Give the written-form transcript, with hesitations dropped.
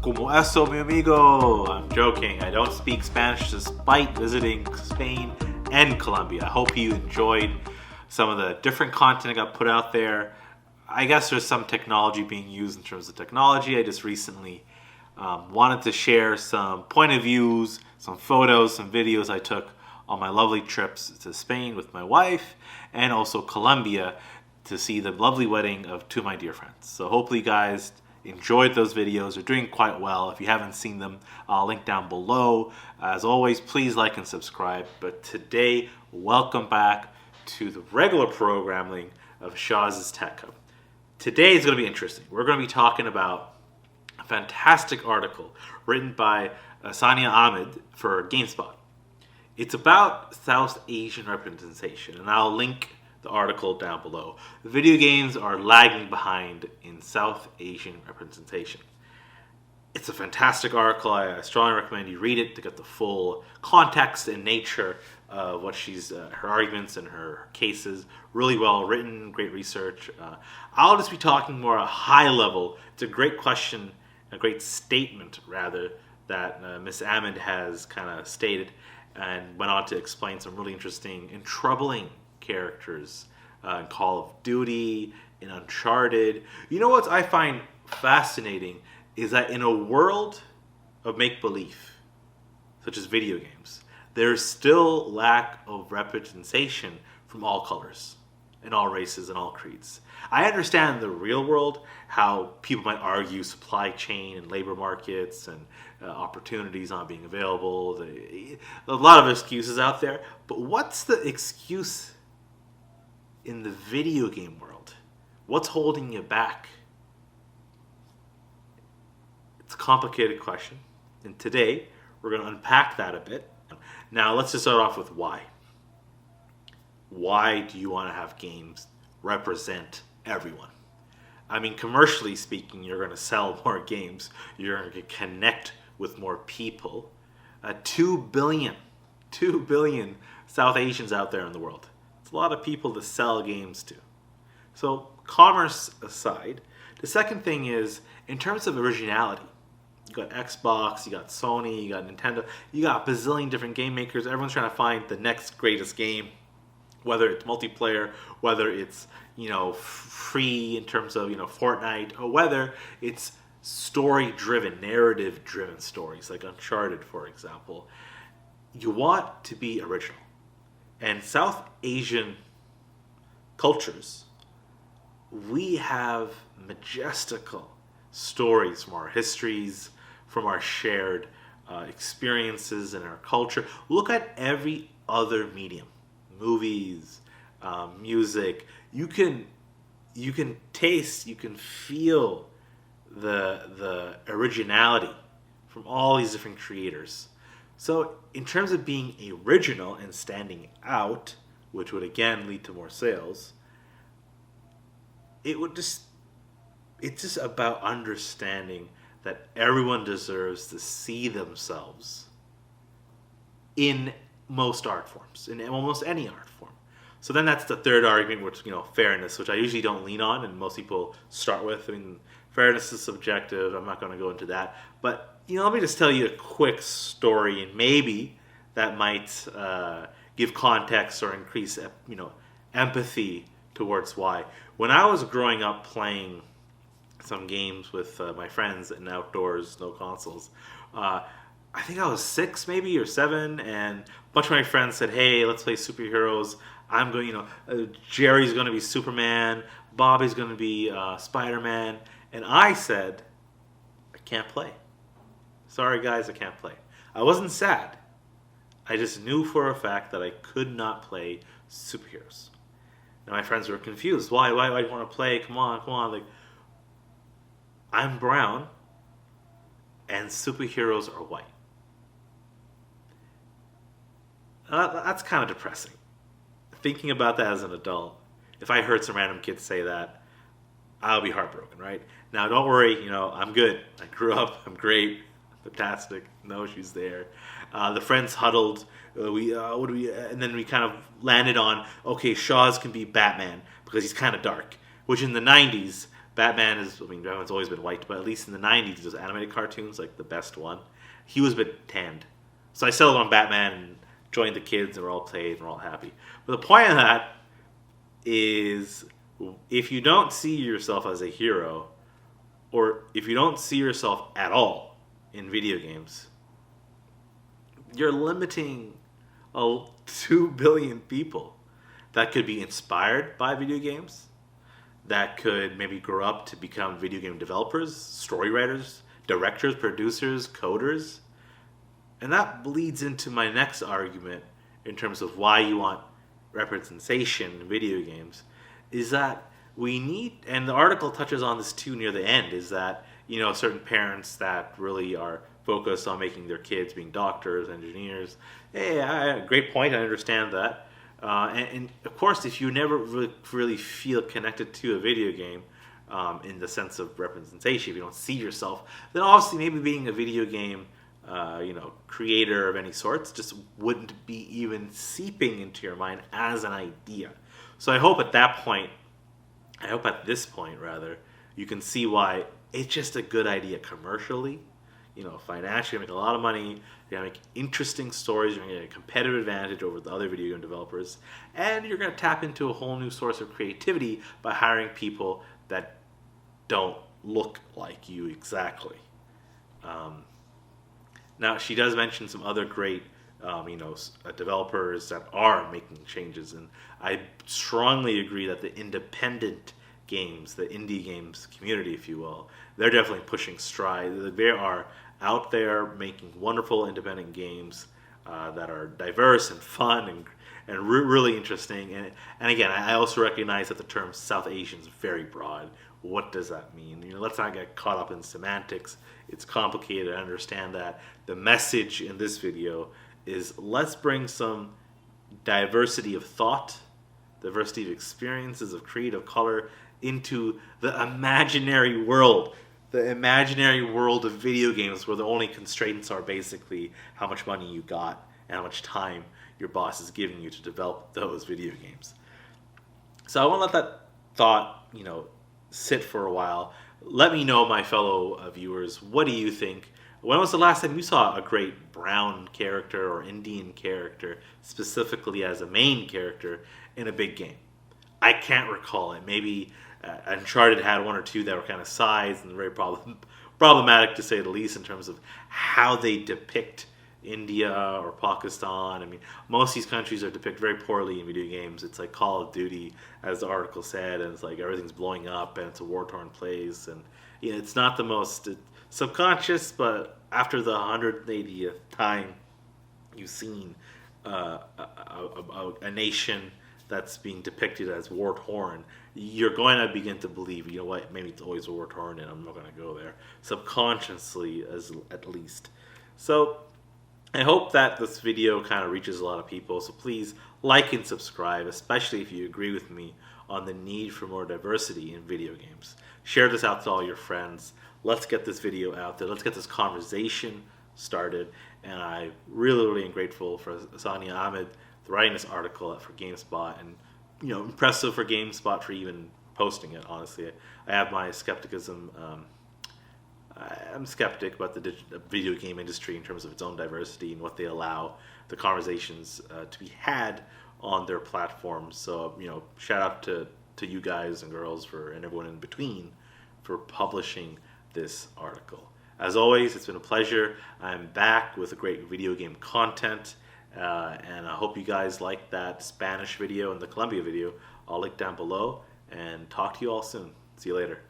Como eso, mi amigo? I'm joking. I don't speak Spanish despite visiting Spain and Colombia. I hope you enjoyed some of the different content I got put out there. I guess there's some technology being used in terms of technology. I just recently wanted to share some point of views, some photos, some videos I took on my lovely trips to Spain with my wife and also Colombia to see the lovely wedding of two of my dear friends. So hopefully you guys enjoyed those videos. They're doing quite well. If you haven't seen them, I'll link down below. As always, please like and subscribe. But today, welcome back to the regular programming of Shaw's Tech Hub. Today is going to be interesting. We're going to be talking about a fantastic article written by Sania Ahmed for GameSpot. It's about South Asian representation, and I'll link the article down below. Video games are lagging behind in South Asian representation. It's a fantastic article. I strongly recommend you read it to get the full context and nature of what her arguments and her cases. Really well written, great research. I'll just be talking more at a high level. It's a great question, a great statement rather, that Ms. Ahmed has kind of stated and went on to explain some really interesting and troubling characters in Call of Duty, in Uncharted. You know what I find fascinating is that in a world of make-believe, such as video games, there's still lack of representation from all colors, and all races, and all creeds. I understand in the real world how people might argue supply chain and labor markets and opportunities not being available. A lot of excuses out there. But what's the excuse in the video game world? What's holding you back? It's a complicated question. And today, we're going to unpack that a bit. Now, let's just start off with why. Why do you want to have games represent everyone? I mean, commercially speaking, you're going to sell more games. You're going to connect with more people. 2 billion South Asians out there in the world. It's a lot of people to sell games to. So, commerce aside, the second thing is, in terms of originality, you got Xbox, you got Sony, you got Nintendo, you got a bazillion different game makers. Everyone's trying to find the next greatest game, whether it's multiplayer, whether it's, free in terms of, Fortnite, or whether it's story-driven, narrative-driven stories, like Uncharted, for example. You want to be original. And South Asian cultures, we have majestical stories from our histories, from our shared experiences in our culture. Look at every other medium, movies, music. You can taste, you can feel the originality from all these different creators. So in terms of being original and standing out, which would again lead to more sales, it's just about understanding that everyone deserves to see themselves in most art forms, in almost any art form. So then that's the third argument, which, fairness, which I usually don't lean on, and most people start with. I mean, fairness is subjective. I'm not going to go into that. But, let me just tell you a quick story, and maybe that might give context or increase, empathy towards why. When I was growing up playing some games with my friends and outdoors, no consoles, I think I was 6 maybe or 7, and a bunch of my friends said, hey, let's play superheroes. I'm going, Jerry's going to be Superman, Bobby's going to be Spider-Man, and I said, I can't play. Sorry guys, I can't play. I wasn't sad. I just knew for a fact that I could not play superheroes. And my friends were confused. Why do you want to play? Come on. Like, I'm brown, and superheroes are white. That's kind of depressing. Thinking about that as an adult, if I heard some random kids say that, I'll be heartbroken, right? Now, don't worry, I'm good. I grew up, I'm great, fantastic, no issues there. The friends huddled, and then we kind of landed on, okay, Shaw's can be Batman, because he's kind of dark. Which in the 90s, Batman is, I mean, Batman's always been white, but at least in the 90s, those animated cartoons, like the best one, he was a bit tanned. So I settled on Batman and joined the kids, and we're all played, and we're all happy. But the point of that is, if you don't see yourself as a hero, or if you don't see yourself at all in video games, you're limiting 2 billion people that could be inspired by video games, that could maybe grow up to become video game developers, story writers, directors, producers, coders. And that leads into my next argument in terms of why you want representation in video games, is that we need, and the article touches on this too near the end, is that, certain parents that really are focused on making their kids being doctors, engineers. Hey, great point, I understand that. And of course, if you never really feel connected to a video game, in the sense of representation, if you don't see yourself, then obviously maybe being a video game creator of any sorts just wouldn't be even seeping into your mind as an idea. So I hope at this point, you can see why it's just a good idea commercially. Financially, you're going to make a lot of money, you're going to make interesting stories, you're going to get a competitive advantage over the other video game developers, and you're going to tap into a whole new source of creativity by hiring people that don't look like you exactly. Now, she does mention some other great developers that are making changes, and I strongly agree that the independent games, the indie games community, if you will, they're definitely pushing stride. They are out there making wonderful independent games that are diverse and fun and really interesting. And again, I also recognize that the term South Asian is very broad. What does that mean? Let's not get caught up in semantics. It's complicated. I understand that. The message in this video is, let's bring some diversity of thought, diversity of experiences, of creative color into the imaginary world. The imaginary world of video games, where the only constraints are basically how much money you got and how much time your boss is giving you to develop those video games. So I want to let that thought, sit for a while. Let me know, my fellow viewers, what do you think? When was the last time you saw a great brown character or Indian character specifically as a main character in a big game? I can't recall it. Maybe Uncharted had one or two that were kind of sized and very problematic, to say the least, in terms of how they depict India or Pakistan. I mean, most of these countries are depicted very poorly in video games. It's like Call of Duty, as the article said, and it's like everything's blowing up and it's a war-torn place. And it's not the most subconscious, but after the 180th time you've seen a nation that's being depicted as war-torn, you're going to begin to believe, what, maybe it's always war-torn and I'm not going to go there, subconsciously at least. So I hope that this video kind of reaches a lot of people, so please like and subscribe, especially if you agree with me on the need for more diversity in video games. Share this out to all your friends. Let's get this video out there. Let's get this conversation started. And I really am grateful for Sania Ahmed for writing this article for GameSpot, and impressive for GameSpot for even posting it. Honestly, I have my skepticism. I'm skeptic about the video game industry in terms of its own diversity and what they allow the conversations to be had on their platforms. So shout out to you guys and girls and everyone in between for publishing this article. As always, it's been a pleasure. I'm back with a great video game content, and I hope you guys like that Spanish video and the Colombia video. I'll link down below, and talk to you all soon. See you later.